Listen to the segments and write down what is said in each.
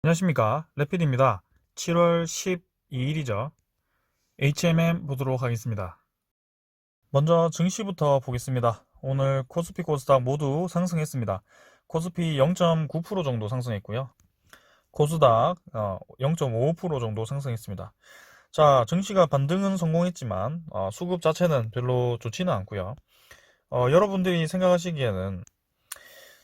안녕하십니까, 래피드입니다. 7월 12일이죠. HMM 보도록 하겠습니다. 먼저 증시부터 보겠습니다. 오늘 코스피 코스닥 모두 상승했습니다. 코스피 0.9% 정도 상승했고요. 코스닥 0.5% 정도 상승했습니다. 자, 증시가 반등은 성공했지만 수급 자체는 별로 좋지는 않고요. 여러분들이 생각하시기에는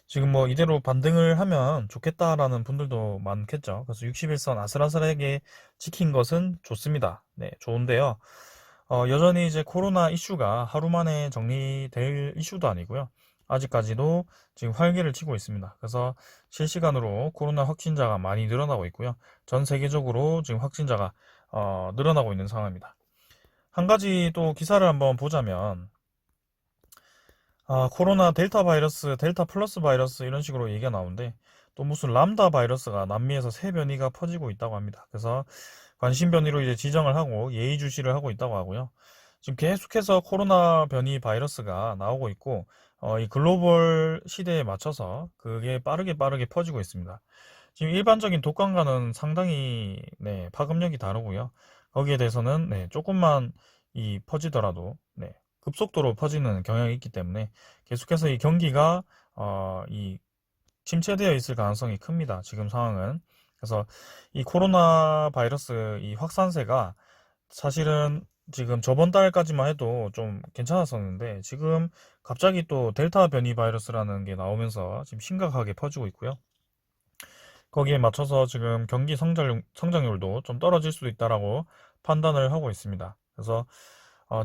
지금 뭐 이대로 반등을 하면 좋겠다라는 분들도 많겠죠. 그래서 61선 아슬아슬하게 지킨 것은 좋습니다. 네, 좋은데요. 여전히 이제 코로나 이슈가 하루 만에 정리될 이슈도 아니고요. 아직까지도 지금 활개를 치고 있습니다. 그래서 실시간으로 코로나 확진자가 많이 늘어나고 있고요. 전 세계적으로 지금 확진자가 늘어나고 있는 상황입니다. 한 가지 또 기사를 한번 보자면 코로나 델타 바이러스, 델타 플러스 바이러스 이런 식으로 얘기가 나오는데 또 무슨 람다 바이러스가 남미에서 새 변이가 퍼지고 있다고 합니다. 그래서 관심 변이로 이제 지정을 하고 예의주시를 하고 있다고 하고요. 지금 계속해서 코로나 변이 바이러스가 나오고 있고 이 글로벌 시대에 맞춰서 그게 빠르게 퍼지고 있습니다. 지금 일반적인 독감과는 상당히 파급력이 다르고요. 거기에 대해서는 조금만 이 퍼지더라도 급속도로 퍼지는 경향이 있기 때문에 계속해서 이 경기가 이 침체되어 있을 가능성이 큽니다. 지금 상황은. 그래서 이 코로나 바이러스 이 확산세가 사실은 지금 저번 달까지만 해도 좀 괜찮았었는데 지금 갑자기 또 델타 변이 바이러스라는 게 나오면서 지금 심각하게 퍼지고 있고요. 거기에 맞춰서 지금 경기 성장률도 좀 떨어질 수도 있다라고 판단을 하고 있습니다. 그래서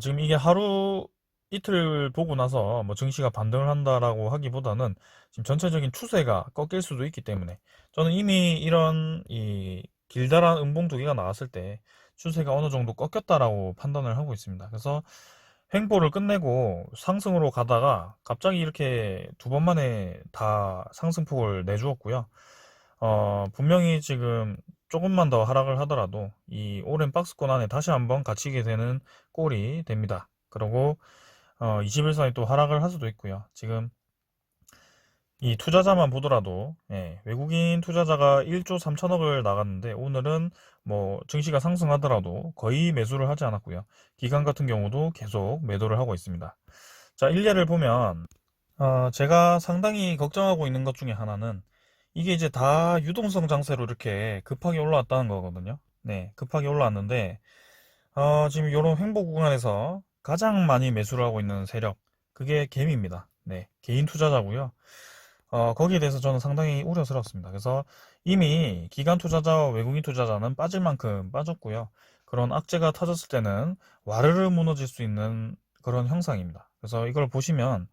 지금 이게 하루 이틀 보고 나서 뭐 증시가 반등을 한다라고 하기보다는 지금 전체적인 추세가 꺾일 수도 있기 때문에 저는 이미 이런 이 길다란 음봉 두 개가 나왔을 때 추세가 어느 정도 꺾였다라고 판단을 하고 있습니다. 그래서 횡보를 끝내고 상승으로 가다가 갑자기 이렇게 두 번 만에 다 상승폭을 내주었고요. 분명히 지금 조금만 더 하락을 하더라도 이 오랜 박스권 안에 다시 한번 갇히게 되는 꼴이 됩니다. 그리고 21선이 또 하락을 할 수도 있고요. 지금 이 투자자만 보더라도 외국인 투자자가 1조 3천억을 나갔는데 오늘은 뭐 증시가 상승하더라도 거의 매수를 하지 않았고요. 기관 같은 경우도 계속 매도를 하고 있습니다. 자, 일례를 보면 제가 상당히 걱정하고 있는 것 중에 하나는 이게 이제 다 유동성 장세로 이렇게 급하게 올라왔다는 거거든요. 네, 급하게 올라왔는데 지금 이런 횡보 구간에서 가장 많이 매수를 하고 있는 세력 그게 개미입니다. 네, 개인 투자자고요. 거기에 대해서 저는 상당히 우려스럽습니다. 그래서 이미 기관 투자자와 외국인 투자자는 빠질 만큼 빠졌고요. 그런 악재가 터졌을 때는 와르르 무너질 수 있는 그런 형상입니다. 그래서 이걸 보시면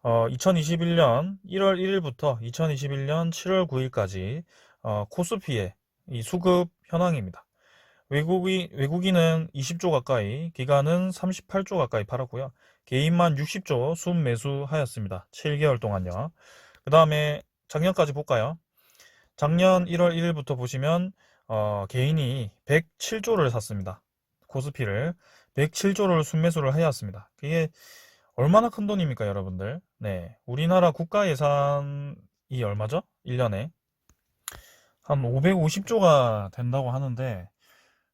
2021년 1월 1일부터 2021년 7월 9일까지 코스피의 이 수급 현황입니다. 외국인은 20조 가까이, 기관은 38조 가까이 팔았고요. 개인만 60조 순매수하였습니다. 7개월 동안요. 그 다음에 작년까지 볼까요? 작년 1월 1일부터 보시면 개인이 107조를 샀습니다. 코스피를 107조를 순매수를 하였습니다. 그게 얼마나 큰 돈입니까, 여러분들? 네, 우리나라 국가 예산이 얼마죠? 1년에 한 550조가 된다고 하는데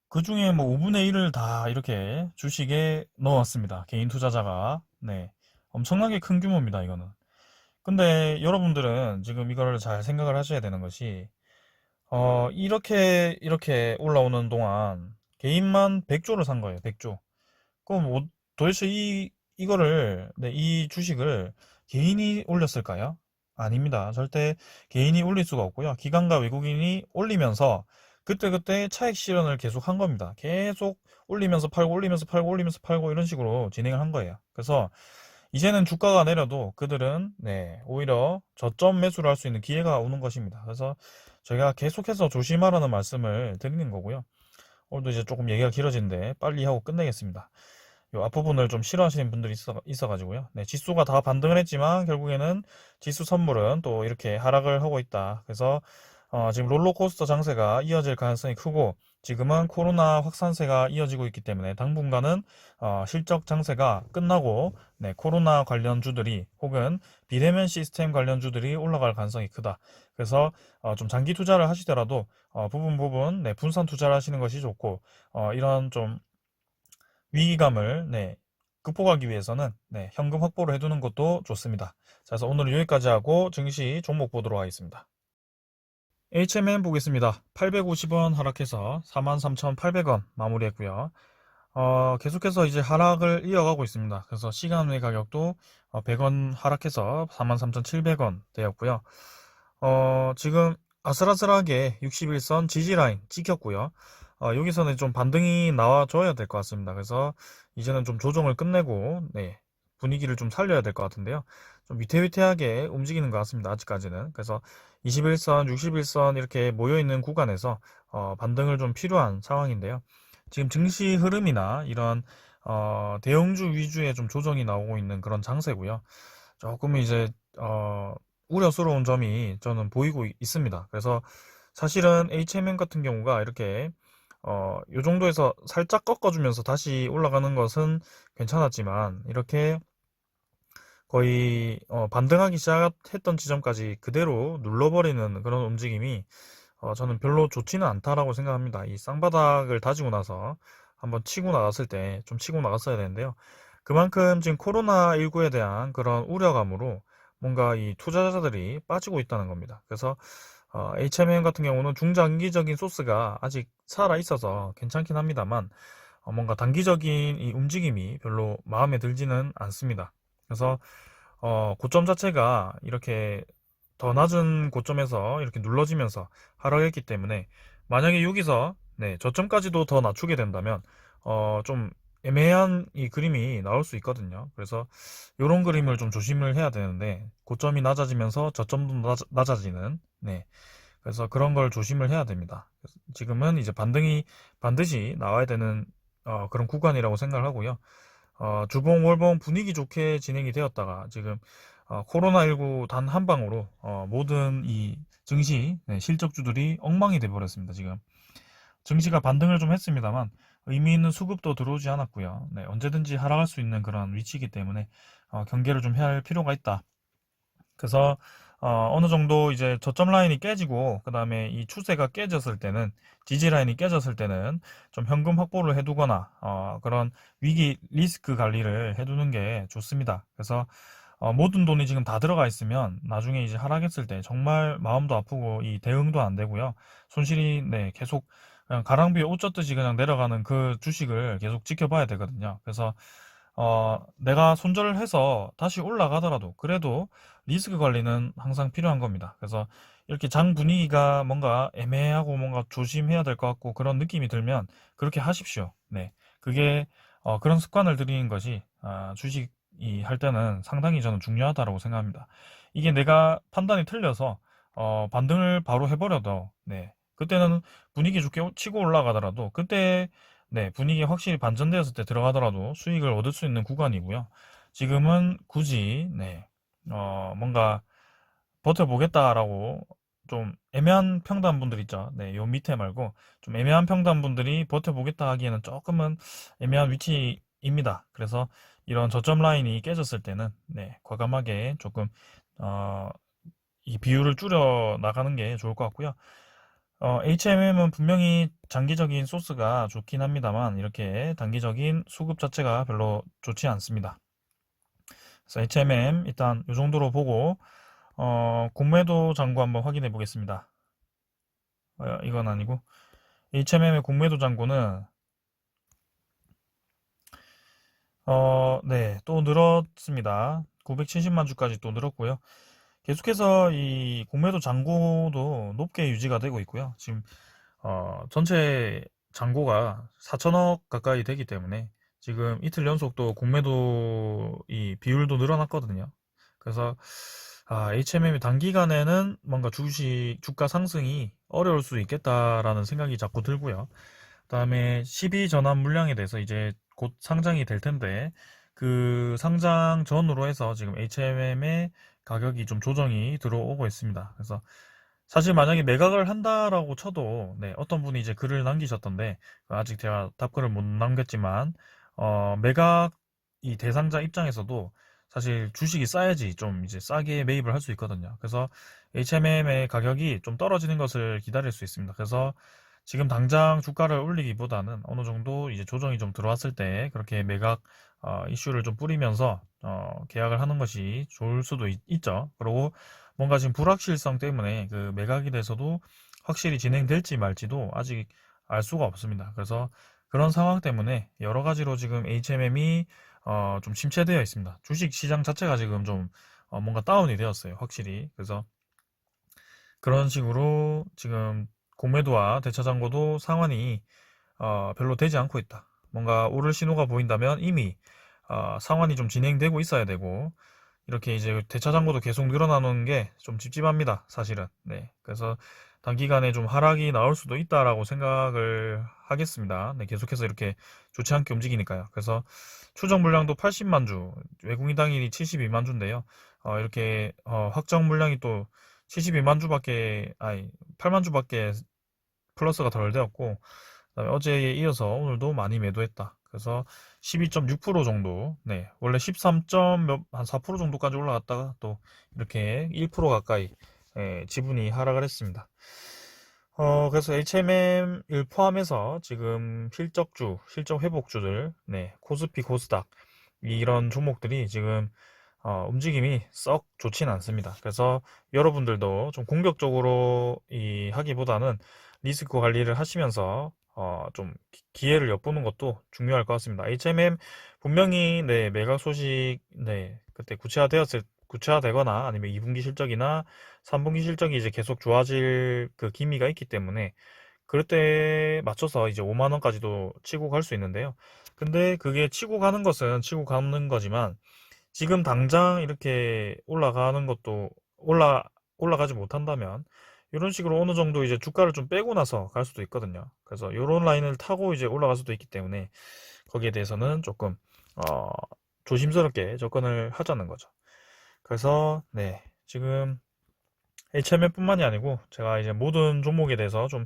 그 중에 뭐 5분의 1을 다 이렇게 주식에 넣었습니다. 개인 투자자가. 네, 엄청나게 큰 규모입니다, 이거는. 근데 여러분들은 지금 이거를 잘 생각을 하셔야 되는 것이 이렇게 올라오는 동안 개인만 100조를 산 거예요. 100조. 그럼 뭐 도대체 이 주식을 개인이 올렸을까요? 아닙니다. 절대 개인이 올릴 수가 없고요. 기관과 외국인이 올리면서 그때그때 차익 실현을 계속 한 겁니다. 계속 올리면서 팔고 올리면서 팔고 올리면서 팔고 이런 식으로 진행을 한 거예요. 그래서 이제는 주가가 내려도 그들은 오히려 저점 매수를 할 수 있는 기회가 오는 것입니다. 그래서 제가 계속해서 조심하라는 말씀을 드리는 거고요. 오늘도 이제 조금 얘기가 길어지는데 빨리 하고 끝내겠습니다. 요 앞부분을 좀 싫어하시는 분들이 있어가지고요. 네, 지수가 다 반등을 했지만 결국에는 지수 선물은 또 이렇게 하락을 하고 있다. 그래서 지금 롤러코스터 장세가 이어질 가능성이 크고 지금은 코로나 확산세가 이어지고 있기 때문에 당분간은 실적 장세가 끝나고 코로나 관련주들이 혹은 비대면 시스템 관련주들이 올라갈 가능성이 크다. 그래서 좀 장기 투자를 하시더라도 부분 부분 네, 분산 투자를 하시는 것이 좋고 이런 좀 위기감을 네, 극복하기 위해서는 네, 현금 확보를 해두는 것도 좋습니다. 자, 그래서 오늘은 여기까지 하고 증시 종목 보도록 하겠습니다. HMM 보겠습니다. 850원 하락해서 43,800원 마무리했고요. 계속해서 이제 하락을 이어가고 있습니다. 그래서 시간 외 가격도 100원 하락해서 43,700원 되었고요. 지금 아슬아슬하게 61선 지지라인 찍혔고요. 여기서는 좀 반등이 나와줘야 될 것 같습니다. 그래서 이제는 좀 조정을 끝내고, 네, 분위기를 좀 살려야 될 것 같은데요. 좀 위태위태하게 움직이는 것 같습니다. 아직까지는. 그래서 21선, 61선 이렇게 모여있는 구간에서 반등을 좀 필요한 상황인데요. 지금 증시 흐름이나 이런 대형주 위주의 좀 조정이 나오고 있는 그런 장세고요. 조금 이제 우려스러운 점이 저는 보이고 있습니다. 그래서 사실은 HMM 같은 경우가 이렇게 요 정도에서 살짝 꺾어주면서 다시 올라가는 것은 괜찮았지만 이렇게 거의 반등하기 시작했던 지점까지 그대로 눌러버리는 그런 움직임이 저는 별로 좋지는 않다라고 생각합니다. 이 쌍바닥을 다지고 나서 한번 치고 나갔을 때 좀 치고 나갔어야 되는데요. 그만큼 지금 코로나19에 대한 그런 우려감으로 뭔가 이 투자자들이 빠지고 있다는 겁니다. 그래서 HMM 같은 경우는 중장기적인 소스가 아직 살아 있어서 괜찮긴 합니다만 뭔가 단기적인 이 움직임이 별로 마음에 들지는 않습니다. 그래서 고점 자체가 이렇게 더 낮은 고점에서 이렇게 눌러지면서 하락했기 때문에 만약에 여기서 네, 저점까지도 더 낮추게 된다면 좀 애매한 이 그림이 나올 수 있거든요. 그래서 이런 그림을 좀 조심을 해야 되는데 고점이 낮아지면서 저점도 낮아지는 네. 그래서 그런 걸 조심을 해야 됩니다. 지금은 이제 반등이 반드시 나와야 되는 그런 구간이라고 생각을 하고요. 주봉, 월봉 분위기 좋게 진행이 되었다가 지금 코로나19 단 한 방으로 모든 이 증시 네, 실적주들이 엉망이 돼버렸습니다. 지금 증시가 반등을 좀 했습니다만 의미 있는 수급도 들어오지 않았고요. 네, 언제든지 하락할 수 있는 그런 위치이기 때문에 경계를 좀 해야 할 필요가 있다. 그래서 어느 정도 이제 저점 라인이 깨지고 그 다음에 이 추세가 깨졌을 때는 지지 라인이 깨졌을 때는 좀 현금 확보를 해두거나 그런 위기 리스크 관리를 해두는 게 좋습니다. 그래서 모든 돈이 지금 다 들어가 있으면 나중에 이제 하락했을 때 정말 마음도 아프고 이 대응도 안 되고요. 손실이 네, 계속 그냥 가랑비에 옷 젖듯이 그냥 내려가는 그 주식을 계속 지켜봐야 되거든요. 그래서 내가 손절을 해서 다시 올라가더라도 그래도 리스크 관리는 항상 필요한 겁니다. 그래서 이렇게 장 분위기가 뭔가 애매하고 뭔가 조심해야 될 것 같고 그런 느낌이 들면 그렇게 하십시오. 네. 그게 그런 습관을 들이는 것이 주식이 할 때는 상당히 저는 중요하다고 생각합니다. 이게 내가 판단이 틀려서 반등을 바로 해버려도 네. 그때는 분위기 좋게 치고 올라가더라도 그때 네, 분위기가 확실히 반전되었을 때 들어가더라도 수익을 얻을 수 있는 구간이고요. 지금은 굳이, 네, 뭔가 버텨보겠다라고 좀 애매한 평단분들 있죠. 네, 요 밑에 말고 좀 애매한 평단분들이 버텨보겠다 하기에는 조금은 애매한 위치입니다. 그래서 이런 저점 라인이 깨졌을 때는, 네, 과감하게 조금, 어, 이 비율을 줄여 나가는 게 좋을 것 같고요. HMM은 분명히 장기적인 소스가 좋긴 합니다만 이렇게 단기적인 수급 자체가 별로 좋지 않습니다. 그래서 HMM 일단 이 정도로 보고 공매도 잔고 한번 확인해 보겠습니다. 이건 아니고 HMM의 공매도 잔고는 네, 또 늘었습니다. 970만 주까지 또 늘었고요. 계속해서 이 공매도 잔고도 높게 유지가 되고 있고요. 지금 전체 잔고가 4천억 가까이 되기 때문에 지금 이틀 연속 또 공매도 이 비율도 늘어났거든요. 그래서 HMM이 단기간에는 뭔가 주가 상승이 어려울 수 있겠다라는 생각이 자꾸 들고요. 그다음에 12 전환 물량에 대해서 이제 곧 상장이 될 텐데 그 상장 전으로 해서 지금 HMM의 가격이 좀 조정이 들어오고 있습니다. 그래서 사실 만약에 매각을 한다라고 쳐도 네, 어떤 분이 이제 글을 남기셨던데 아직 제가 답글을 못 남겼지만 매각 이 대상자 입장에서도 사실 주식이 싸야지 좀 이제 싸게 매입을 할 수 있거든요. 그래서 HMM의 가격이 좀 떨어지는 것을 기다릴 수 있습니다. 그래서 지금 당장 주가를 올리기보다는 어느 정도 이제 조정이 좀 들어왔을 때 그렇게 매각 이슈를 좀 뿌리면서 계약을 하는 것이 좋을 수도 있죠. 그리고 뭔가 지금 불확실성 때문에 그 매각에 대해서도 확실히 진행될지 말지도 아직 알 수가 없습니다. 그래서 그런 상황 때문에 여러 가지로 지금 HMM이 좀 침체되어 있습니다. 주식 시장 자체가 지금 좀 뭔가 다운이 되었어요. 확실히. 그래서 그런 식으로 지금 공매도와 대차장고도 상환이 별로 되지 않고 있다. 뭔가 오를 신호가 보인다면 이미 상환이 좀 진행되고 있어야 되고 이렇게 이제 대차장고도 계속 늘어나는 게 좀 찝찝합니다. 사실은. 네. 그래서 단기간에 좀 하락이 나올 수도 있다라고 생각을 하겠습니다. 네. 계속해서 이렇게 좋지 않게 움직이니까요. 그래서 추정 물량도 80만 주, 외국인 당일이 72만 주인데요. 이렇게 확정 물량이 또 72만 주밖에, 아니 8만 주밖에 플러스가 덜 되었고, 그다음에 어제에 이어서 오늘도 많이 매도했다. 그래서 12.6% 정도, 네, 원래 13점 한 4% 정도까지 올라갔다가 또 이렇게 1% 가까이 지분이 하락을 했습니다. 그래서 HMM을 포함해서 지금 실적주, 실적 회복주들, 네, 코스피, 코스닥 이런 종목들이 지금 움직임이 썩 좋진 않습니다. 그래서 여러분들도 좀 공격적으로 하기보다는 리스크 관리를 하시면서 좀 기회를 엿보는 것도 중요할 것 같습니다. HMM 분명히 네, 매각 소식 네, 그때 구체화되거나 아니면 2분기 실적이나 3분기 실적이 이제 계속 좋아질 그 기미가 있기 때문에 그럴 때 맞춰서 이제 5만 원까지도 치고 갈 수 있는데요. 근데 그게 치고 가는 것은 치고 가는 거지만 지금 당장 이렇게 올라가는 것도 올라가지 못한다면 이런 식으로 어느 정도 이제 주가를 좀 빼고 나서 갈 수도 있거든요. 그래서 이런 라인을 타고 이제 올라갈 수도 있기 때문에 거기에 대해서는 조금 어, 조심스럽게 접근을 하자는 거죠. 그래서 네, 지금 HMM뿐만이 아니고 제가 이제 모든 종목에 대해서 좀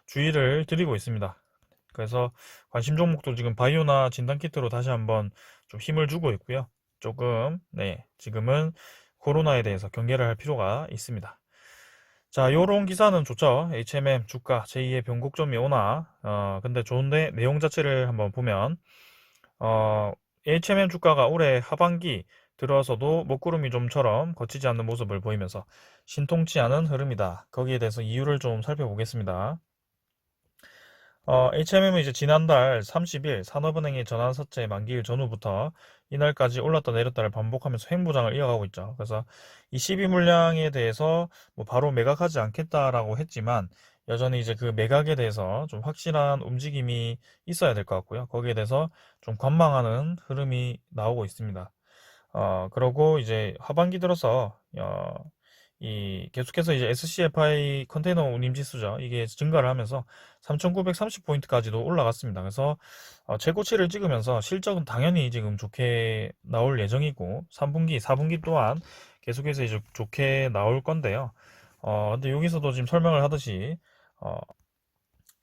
주의를 드리고 있습니다. 그래서 관심 종목도 지금 바이오나 진단키트로 다시 한번 좀 힘을 주고 있고요. 조금, 네, 지금은 코로나에 대해서 경계를 할 필요가 있습니다. 자, 요런 기사는 좋죠. HMM 주가 제2의 변곡점이 오나, 근데 좋은데 내용 자체를 한번 보면, 어, HMM 주가가 올해 하반기 들어서도 먹구름이 좀처럼 거치지 않는 모습을 보이면서 신통치 않은 흐름이다. 거기에 대해서 이유를 좀 살펴보겠습니다. HMM은 이제 지난달 30일 산업은행의 전환사채 만기일 전후부터 이날까지 올랐다 내렸다를 반복하면서 횡보장을 이어가고 있죠. 그래서 이 12물량에 대해서 뭐 바로 매각하지 않겠다라고 했지만 여전히 이제 그 매각에 대해서 좀 확실한 움직임이 있어야 될 것 같고요. 거기에 대해서 좀 관망하는 흐름이 나오고 있습니다. 그러고 이제 하반기 들어서 이 계속해서 이제 SCFI 컨테이너 운임 지수죠. 이게 증가를 하면서 3,930포인트까지도 올라갔습니다. 그래서 최고치를 찍으면서 실적은 당연히 지금 좋게 나올 예정이고 3분기, 4분기 또한 계속해서 이제 좋게 나올 건데요. 근데 여기서도 지금 설명을 하듯이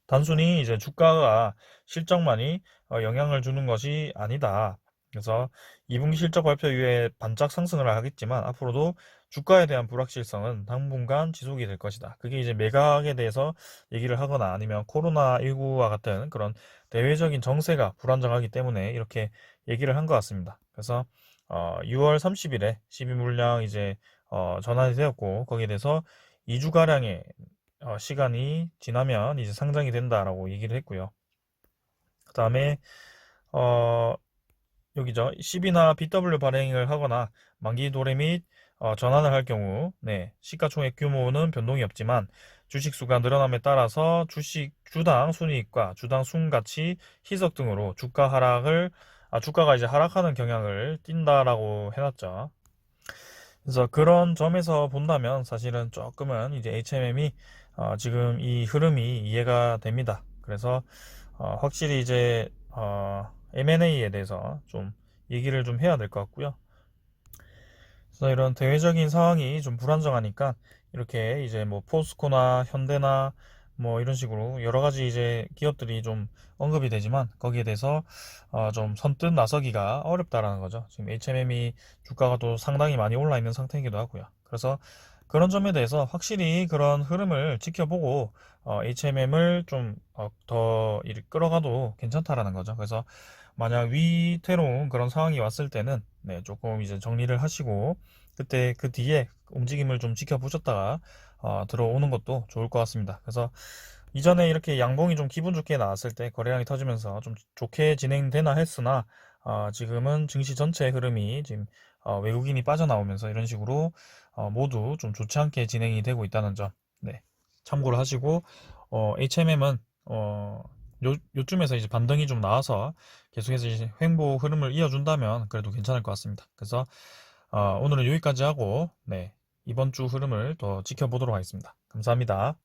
단순히 이제 주가가 실적만이 영향을 주는 것이 아니다. 그래서 2분기 실적 발표 이후에 반짝 상승을 하겠지만 앞으로도 주가에 대한 불확실성은 당분간 지속이 될 것이다. 그게 이제 매각에 대해서 얘기를 하거나 아니면 코로나19와 같은 그런 대외적인 정세가 불안정하기 때문에 이렇게 얘기를 한 것 같습니다. 그래서 6월 30일에 12물량 이제 전환이 되었고 거기에 대해서 2주가량의 시간이 지나면 이제 상장이 된다라고 얘기를 했고요. 그 다음에 어, 여기죠. CB나 BW 발행을 하거나 만기 도래 및 전환을 할 경우 시가총액 규모는 변동이 없지만 주식 수가 늘어남에 따라서 주당 순이익과 주당 순가치 희석 등으로 주가가 이제 하락하는 경향을 띈다라고 해놨죠. 그래서 그런 점에서 본다면 사실은 조금은 이제 HMM이 지금 이 흐름이 이해가 됩니다. 그래서 확실히 이제 M&A에 대해서 좀 얘기를 좀 해야 될 것 같고요. 그래서 이런 대외적인 상황이 좀 불안정하니까 이렇게 이제 뭐 포스코나 현대나 뭐 이런 식으로 여러 가지 이제 기업들이 좀 언급이 되지만 거기에 대해서 좀 선뜻 나서기가 어렵다라는 거죠. 지금 HMM이 주가가 또 상당히 많이 올라 있는 상태이기도 하고요. 그래서 그런 점에 대해서 확실히 그런 흐름을 지켜보고 HMM을 좀 더 끌어가도 괜찮다라는 거죠. 그래서 만약 위태로운 그런 상황이 왔을 때는 네, 조금 이제 정리를 하시고 그때 그 뒤에 움직임을 좀 지켜보셨다가 들어오는 것도 좋을 것 같습니다. 그래서 이전에 이렇게 양봉이 좀 기분 좋게 나왔을 때 거래량이 터지면서 좀 좋게 진행되나 했으나 지금은 증시 전체 흐름이 지금 외국인이 빠져나오면서 이런 식으로 모두 좀 좋지 않게 진행이 되고 있다는 점 네, 참고를 하시고 HMM은 요쯤에서 이제 반등이 좀 나와서 계속해서 이제 횡보 흐름을 이어준다면 그래도 괜찮을 것 같습니다. 그래서 오늘은 여기까지 하고 네, 이번 주 흐름을 더 지켜보도록 하겠습니다. 감사합니다.